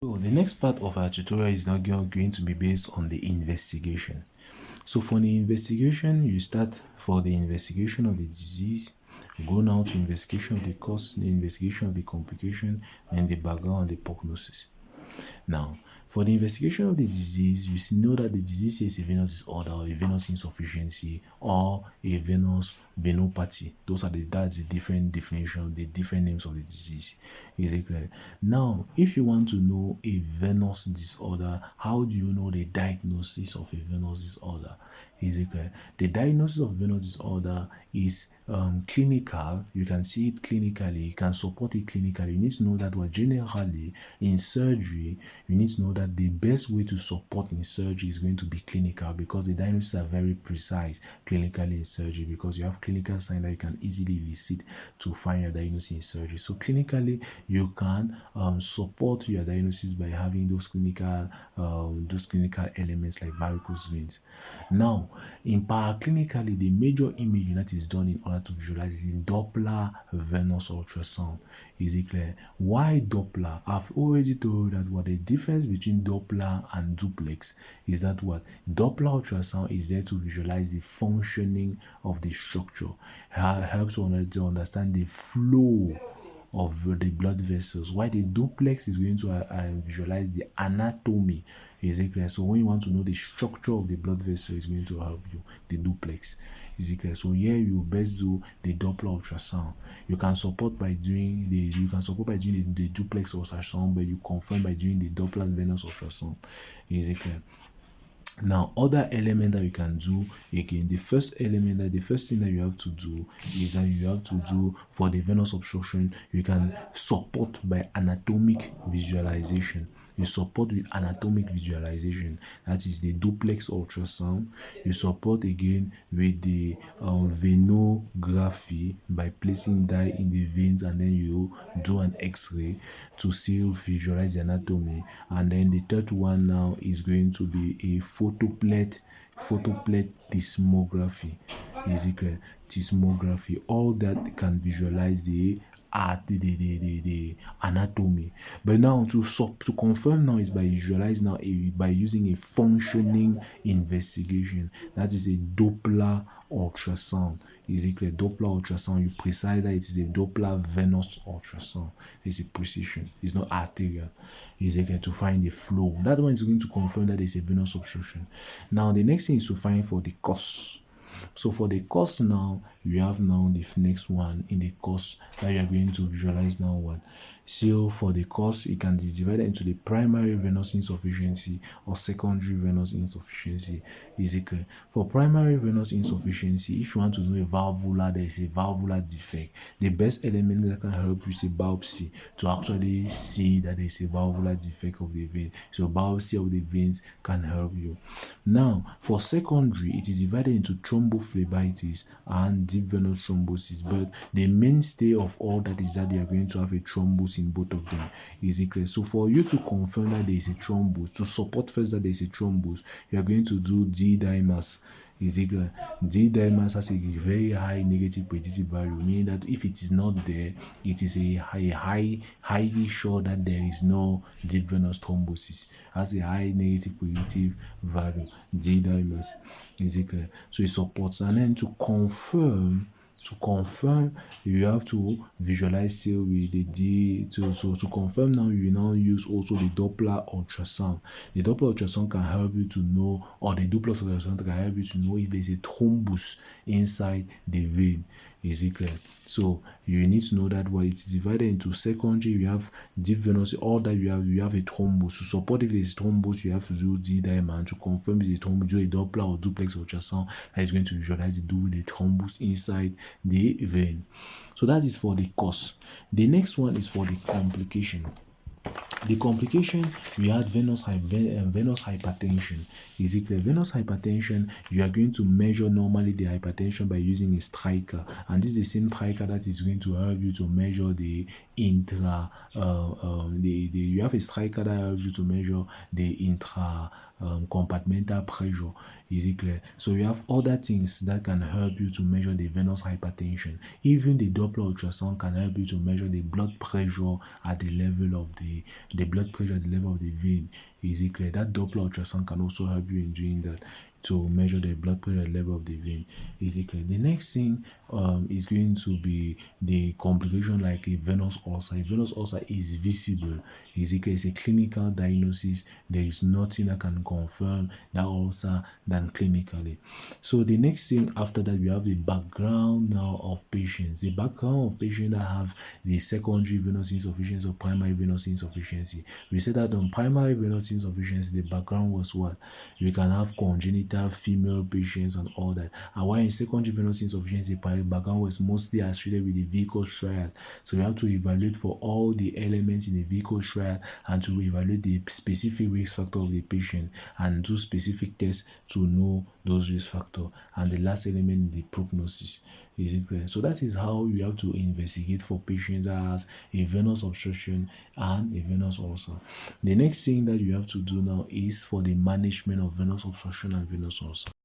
So the next part of our tutorial is now going to be based on the investigation. So for the investigation, you start for the investigation of the disease, you go now to investigation of the cause, the investigation of the complication, and the background and the prognosis. Now, for the investigation of the disease, you know that the disease is a venous disorder, or a venous insufficiency, or a venous venopathy. That's the different definition, the different names of the disease. Is it clear? Now, if you want to know a venous disorder, how do you know the diagnosis of a venous disorder? Is it clear? The diagnosis of venous disorder is clinical. You can see it clinically. You can support it clinically. You need to know that generally in surgery, you need to know that the best way to support in surgery is going to be clinical, because the diagnoses are very precise clinically in surgery, because you have clinical signs that you can easily visit to find your diagnosis in surgery. So clinically, you can support your diagnosis by having those clinical elements like varicose veins. Now, in paraclinically, the major imaging that is done in order to visualize is in Doppler venous ultrasound. Is it clear? Why Doppler? I've already told you that what the difference between Doppler and duplex is that what Doppler ultrasound is there to visualize the functioning of the structure. It helps to understand the flow of the blood vessels, while the duplex is going to visualize the anatomy. Is it clear? So when you want to know the structure of the blood vessel, is going to help you, the duplex. Is it clear? So here you best do the Doppler ultrasound. You can support by doing the duplex ultrasound, but you confirm by doing the Doppler venous ultrasound. Is it clear? Now, other element that you can do, again, the first thing that you have to do is that you have to do for the venous obstruction, you can support by anatomic visualization. You support with anatomic visualization, that is the duplex ultrasound. You support again with the venography by placing dye in the veins, and then you do an x-ray to still visualize the anatomy. And then the third one now is going to be a photoplate seismography. Is it clear? Seismography, all that can visualize the anatomy. But now to confirm now is by visualize now by using a functioning investigation, that is a Doppler ultrasound. Is it clear? Doppler ultrasound, you precise that it is a Doppler venous ultrasound. It's a precision, it's not arterial. Is it clear? To find the flow, that one is going to confirm that it's a venous obstruction. Now the next thing is to find for the cause. So for the cause now, you have now the next one in the cause that you are going to visualize now what. So for the cause, it can be divided into the primary venous insufficiency or secondary venous insufficiency. Is it clear? For primary venous insufficiency, if you want to know a valvular, there is a valvular defect. The best element that can help you is a biopsy to actually see that there is a valvular defect of the vein. So biopsy of the veins can help you. Now, for secondary, it is divided into thrombophlebitis and deep venous thrombosis, but the mainstay of all that is that they are going to have a thrombus in both of them. Is it clear? So for you to confirm that there is a thrombus, to support first that there is a thrombus, you are going to do D-dimers. Is it clear? D-dimers has a very high negative predictive value, meaning that if it is not there, it is a highly sure that there is no deep venous thrombosis. Has a high negative predictive value. D-dimers. Is it clear? So it supports. And then to confirm, you have to visualize still with the D. To confirm now, you now use also the Doppler ultrasound. The Doppler ultrasound can help you to know, or the duplex ultrasound can help you to know if there is a thrombus inside the vein. Is it clear? So you need to know that while it's divided into secondary, you have deep venous, all that you have a thrombus. To support if there is thrombus, you have to do D-dimer, and to confirm if the thrombus, do a Doppler or duplex ultrasound that is going to visualize the thrombus inside the vein. So that is for the cause. The next one is for the complication. The complication, we had venous hypertension. Is it clear? Venous hypertension, you are going to measure normally the hypertension by using a striker, and this is the same striker that is going to help you to measure the you have a striker that helps you to measure the intra compartmental pressure. Is it clear? So you have other things that can help you to measure the venous hypertension. Even the Doppler ultrasound can help you to measure the blood pressure at the level of the the blood pressure at the level of the vein. Is it clear? That Doppler ultrasound can also help you in doing that, to measure the blood pressure level of the vein. Is it clear? The next thing is going to be the complication like a venous ulcer. A venous ulcer is visible. Is it clear? It's a clinical diagnosis. There is nothing that can confirm that ulcer than clinically. So the next thing after that, we have the background now of patients. The background of patients that have the secondary venous insufficiency or primary venous insufficiency. We said that on primary venous insufficiency, the background was what? We can have congenital female patients and all that. And while in secondary venous insufficiency, background was mostly associated with the Venous triad. So we have to evaluate for all the elements in the Venous triad and to evaluate the specific risk factor of the patient and do specific tests to know those risk factors. And the last element is the prognosis. Is it clear? So that is how you have to investigate for patients that has a venous obstruction and a venous ulcer. The next thing that you have to do now is for the management of venous obstruction and venous ulcer.